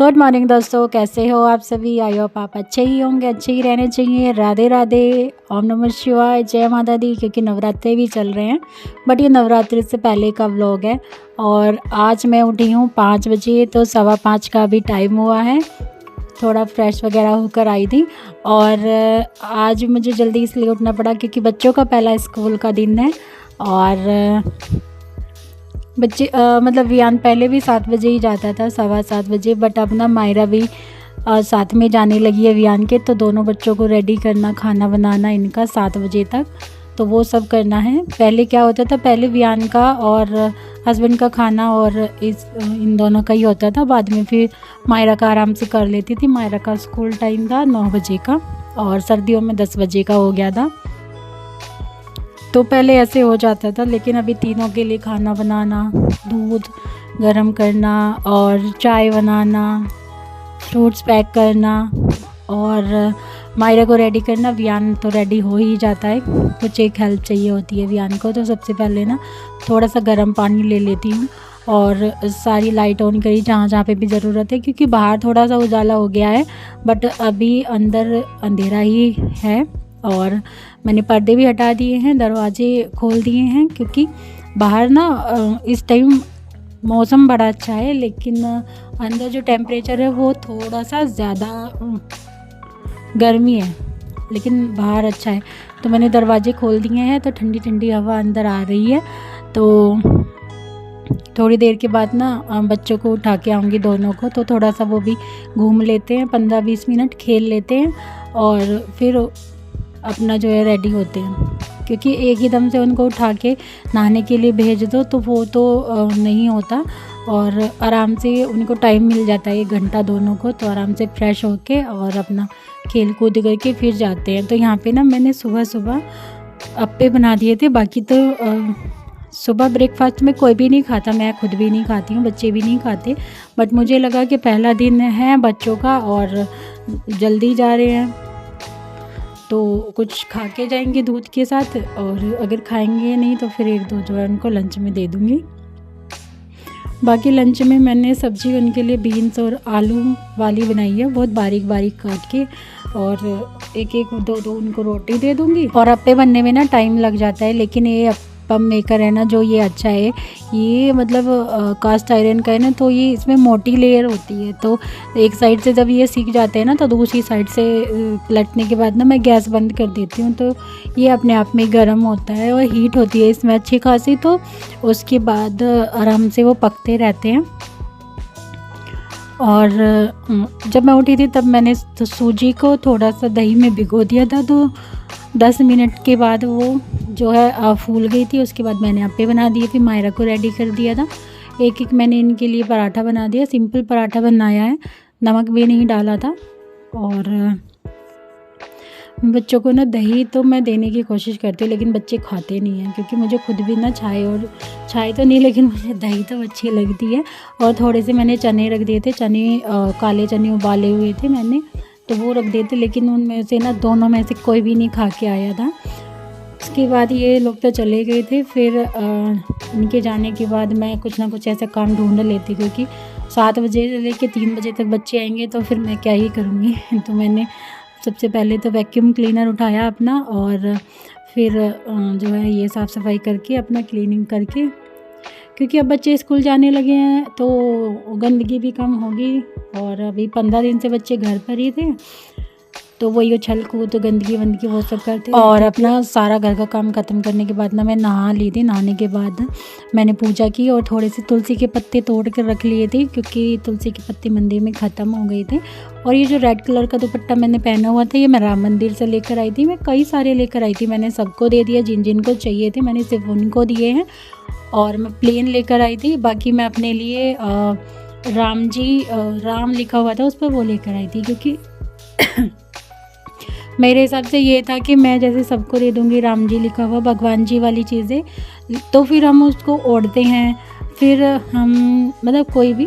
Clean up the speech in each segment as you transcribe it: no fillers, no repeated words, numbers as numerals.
Good morning दोस्तों, कैसे हो आप सभी। आई होप आप अच्छे ही होंगे, अच्छे ही रहने चाहिए। राधे राधे, ओम नमः शिवाय, जय माता दी। क्योंकि नवरात्रे भी चल रहे हैं, बट ये नवरात्रि से पहले का व्लॉग है। और आज मैं उठी हूँ 5 बजे, तो 5:15 का भी टाइम हुआ है। थोड़ा फ्रेश वगैरह होकर आई थी। और आज मुझे जल्दी इसलिए उठना पड़ा क्योंकि बच्चों का पहला स्कूल का दिन है। और बच्चे मतलब वियान पहले भी 7 बजे ही जाता था, 7:15 बजे, बट अब ना मायरा भी साथ में जाने लगी है वियान के। तो दोनों बच्चों को रेडी करना, खाना बनाना इनका 7 बजे तक, तो वो सब करना है। पहले क्या होता था, पहले वियान का और हस्बैंड का खाना और इन दोनों का ही होता था। बाद में फिर मायरा का आराम से कर लेती थी। मायरा का स्कूल टाइम था 9 बजे का, और सर्दियों में 10 बजे का हो गया था। तो पहले ऐसे हो जाता था, लेकिन अभी तीनों के लिए खाना बनाना, दूध गर्म करना और चाय बनाना, फ्रूट्स पैक करना और मायरा को रेडी करना। वियान तो रेडी हो ही जाता है, कुछ एक हेल्प चाहिए होती है वियान को। तो सबसे पहले ना थोड़ा सा गर्म पानी ले लेती हूँ और सारी लाइट ऑन करी जहाँ जहाँ पे भी ज़रूरत है, क्योंकि बाहर थोड़ा सा उजाला हो गया है बट अभी अंदर अंधेरा ही है। और मैंने पर्दे भी हटा दिए हैं, दरवाजे खोल दिए हैं, क्योंकि बाहर ना इस टाइम मौसम बड़ा अच्छा है, लेकिन अंदर जो टेम्परेचर है वो थोड़ा सा ज़्यादा गर्मी है, लेकिन बाहर अच्छा है। तो मैंने दरवाजे खोल दिए हैं, तो ठंडी ठंडी हवा अंदर आ रही है। तो थोड़ी देर के बाद ना बच्चों को उठा के आऊँगी दोनों को, तो थोड़ा सा वो भी घूम लेते हैं, 15-20 मिनट खेल लेते हैं और फिर अपना जो है रेडी होते हैं। क्योंकि एक ही दम से उनको उठा के नहाने के लिए भेज दो तो वो तो नहीं होता, और आराम से उनको टाइम मिल जाता है 1 घंटा दोनों को, तो आराम से फ्रेश होके और अपना खेल कूद करके फिर जाते हैं। तो यहाँ पे ना मैंने सुबह सुबह अप्पे बना दिए थे। बाकी तो सुबह ब्रेकफास्ट में कोई भी नहीं खाता, मैं खुद भी नहीं खाती हूँ, बच्चे भी नहीं खाते। बट मुझे लगा कि पहला दिन है बच्चों का और जल्दी जा रहे हैं, तो कुछ खा के जाएंगे दूध के साथ, और अगर खाएंगे नहीं तो फिर 1-2 जो है उनको लंच में दे दूँगी। बाकी लंच में मैंने सब्ज़ी उनके लिए बीन्स और आलू वाली बनाई है, बहुत बारीक बारीक काट के, और 1-1 2-2 उनको रोटी दे दूँगी। और अप्पे बनने में ना टाइम लग जाता है, लेकिन ये अप्पम मेकर है ना जो ये अच्छा है, ये मतलब कास्ट आयरन का है ना, तो ये इसमें मोटी लेयर होती है। तो एक साइड से जब ये सीख जाते हैं ना, तो दूसरी साइड से पलटने के बाद ना मैं गैस बंद कर देती हूँ, तो ये अपने आप में गर्म होता है और हीट होती है इसमें अच्छी खासी। तो उसके बाद आराम से वो पकते रहते हैं। और जब मैं उठी थी तब मैंने तो सूजी को थोड़ा सा दही में भिगो दिया था, तो 10 मिनट के बाद वो जो है फूल गई थी। उसके बाद मैंने अप्पे बना दिए थे, मायरा को रेडी कर दिया था। एक मैंने इनके लिए पराठा बना दिया, सिंपल पराठा बनाया है, नमक भी नहीं डाला था। और बच्चों को ना दही तो मैं देने की कोशिश करती हूँ, लेकिन बच्चे खाते नहीं हैं, क्योंकि मुझे खुद भी ना छाए तो नहीं, लेकिन मुझे दही तो अच्छी लगती है। और थोड़े से मैंने चने रख दिए थे, काले चने उबाले हुए थे मैंने, तो वो रख दिए थे, लेकिन उनमें से ना दोनों में से कोई भी नहीं खा के आया था। उसके बाद ये लोग तो चले गए थे। फिर इनके जाने के बाद मैं कुछ ना कुछ ऐसा काम ढूंढ लेती, क्योंकि 7 बजे से लेकर 3 बजे तक बच्चे आएंगे, तो फिर मैं क्या ही करूँगी। तो मैंने सबसे पहले तो वैक्यूम क्लीनर उठाया अपना, और फिर जो है ये साफ़ सफाई करके अपना क्लीनिंग करके, क्योंकि अब बच्चे स्कूल जाने लगे हैं तो गंदगी भी कम होगी। और अभी 15 दिन से बच्चे घर पर ही थे, तो वही उछल कूद गंदगी वंदगी वो सब करते। और अपना सारा घर का काम ख़त्म करने के बाद ना मैं नहा ली थी। नहाने के बाद मैंने पूजा की और थोड़े से तुलसी के पत्ते तोड़ कर रख लिए थे, क्योंकि तुलसी के पत्ते मंदिर में ख़त्म हो गए थे। और ये जो रेड कलर का दुपट्टा मैंने पहना हुआ था, ये मैं राम मंदिर से लेकर आई थी। मैं कई सारे लेकर आई थी, मैंने सबको दे दिया, जिन जिन को चाहिए थे मैंने सिर्फ उनको दिए हैं। और मैं प्लेन लेकर आई थी, बाकी मैं अपने लिए राम लिखा हुआ था उस पर वो लेकर आई थी, क्योंकि मेरे हिसाब से ये था कि मैं जैसे सबको दे दूँगी राम जी लिखा हुआ, भगवान जी वाली चीज़ें, तो फिर हम उसको ओढ़ते हैं, फिर हम मतलब कोई भी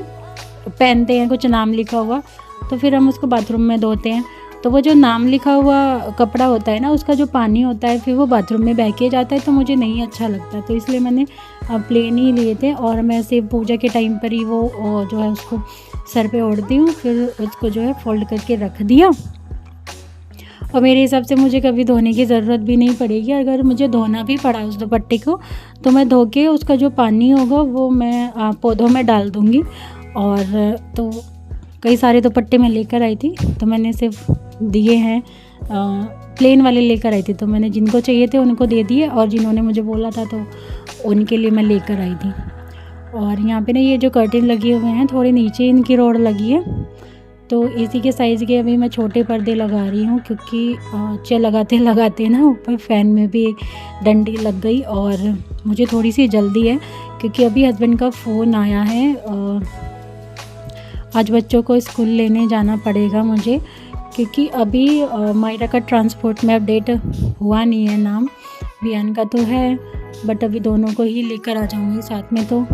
पहनते हैं कुछ नाम लिखा हुआ, तो फिर हम उसको बाथरूम में धोते हैं। तो वो जो नाम लिखा हुआ कपड़ा होता है ना, उसका जो पानी होता है फिर वो बाथरूम में बह के जाता है, तो मुझे नहीं अच्छा लगता, तो इसलिए मैंने प्लेन ही लिए थे। और मैं सिर्फ पूजा के टाइम पर ही वो जो है उसको सर पे ओढ़ती हूँ, फिर उसको जो है फ़ोल्ड करके रख दिया। और मेरे हिसाब से मुझे कभी धोने की ज़रूरत भी नहीं पड़ेगी। अगर मुझे धोना भी पड़ा उस दुपट्टे को तो मैं धो के उसका जो पानी होगा वो मैं पौधों में डाल दूँगी। और तो कई सारे दुपट्टे मैं लेकर आई थी, तो मैंने सिर्फ दिए हैं प्लेन वाले लेकर आई थी, तो मैंने जिनको चाहिए थे उनको दे दिए और जिन्होंने मुझे बोला था तो उनके लिए मैं लेकर आई थी। और यहाँ पे ना ये जो कर्टेन लगे हुए हैं थोड़े नीचे इनकी रोड लगी है, तो इसी के साइज़ के अभी मैं छोटे पर्दे लगा रही हूँ, क्योंकि लगाते लगाते ना ऊपर फ़ैन में भी डंडी लग गई और मुझे थोड़ी सी जल्दी है, क्योंकि अभी हस्बैंड का फ़ोन आया है। आज बच्चों को स्कूल लेने जाना पड़ेगा मुझे, क्योंकि अभी मायरा का ट्रांसपोर्ट में अपडेट हुआ नहीं है नाम। वियान का तो है, बट अभी दोनों को ही लेकर आ जाऊँगी साथ में, तो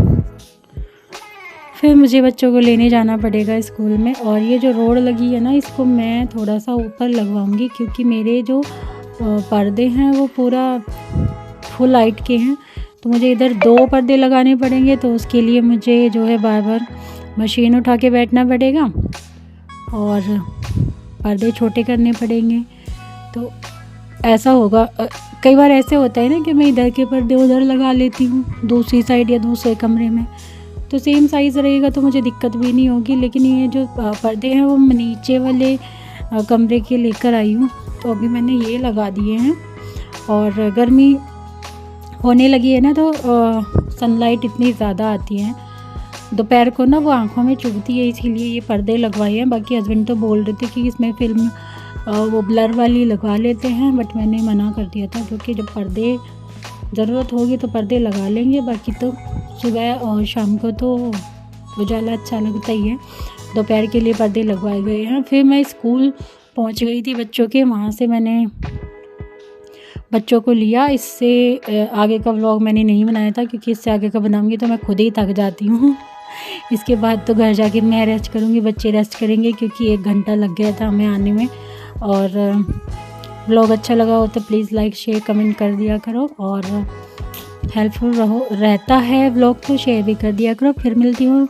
फिर मुझे बच्चों को लेने जाना पड़ेगा स्कूल में। और ये जो रोड लगी है ना, इसको मैं थोड़ा सा ऊपर लगवाऊंगी, क्योंकि मेरे जो पर्दे हैं वो पूरा फुल हाइट के हैं, तो मुझे इधर 2 पर्दे लगाने पड़ेंगे। तो उसके लिए मुझे जो है बार बार मशीन उठा के बैठना पड़ेगा और पर्दे छोटे करने पड़ेंगे। तो ऐसा होगा, कई बार ऐसे होता है ना कि मैं इधर के पर्दे उधर लगा लेती हूँ दूसरी साइड या दूसरे कमरे में, तो सेम साइज़ रहेगा तो मुझे दिक्कत भी नहीं होगी। लेकिन ये जो पर्दे हैं वो मैं नीचे वाले कमरे के लेकर आई हूँ, तो अभी मैंने ये लगा दिए हैं। और गर्मी होने लगी है ना, तो सनलाइट इतनी ज़्यादा आती है दोपहर को ना, वो आँखों में चुभती है, इसीलिए ये पर्दे लगवाए हैं। बाकी हस्बैंड तो बोल रहे थे कि इसमें फिल्म वो ब्लर वाली लगवा लेते हैं, बट मैंने मना कर दिया था, क्योंकि जब पर्दे ज़रूरत होगी तो पर्दे लगा लेंगे, बाकी तो सुबह और शाम को तो उजाला अच्छा लगता ही है। दोपहर के लिए पर्दे लगवाए गए हैं। फिर मैं स्कूल पहुंच गई थी बच्चों के, वहाँ से मैंने बच्चों को लिया। इससे आगे का व्लॉग मैंने नहीं बनाया था, क्योंकि इससे आगे का बनाऊंगी तो मैं खुद ही थक जाती हूँ। इसके बाद तो घर जाके मैं रेस्ट करूँगी, बच्चे रेस्ट करेंगे, क्योंकि 1 घंटा लग गया था हमें आने में। और व्लॉग अच्छा लगा हो तो प्लीज़ लाइक शेयर कमेंट कर दिया करो, और हेल्पफुल रहता है व्लॉग तो शेयर भी कर दिया करो। फिर मिलती हूँ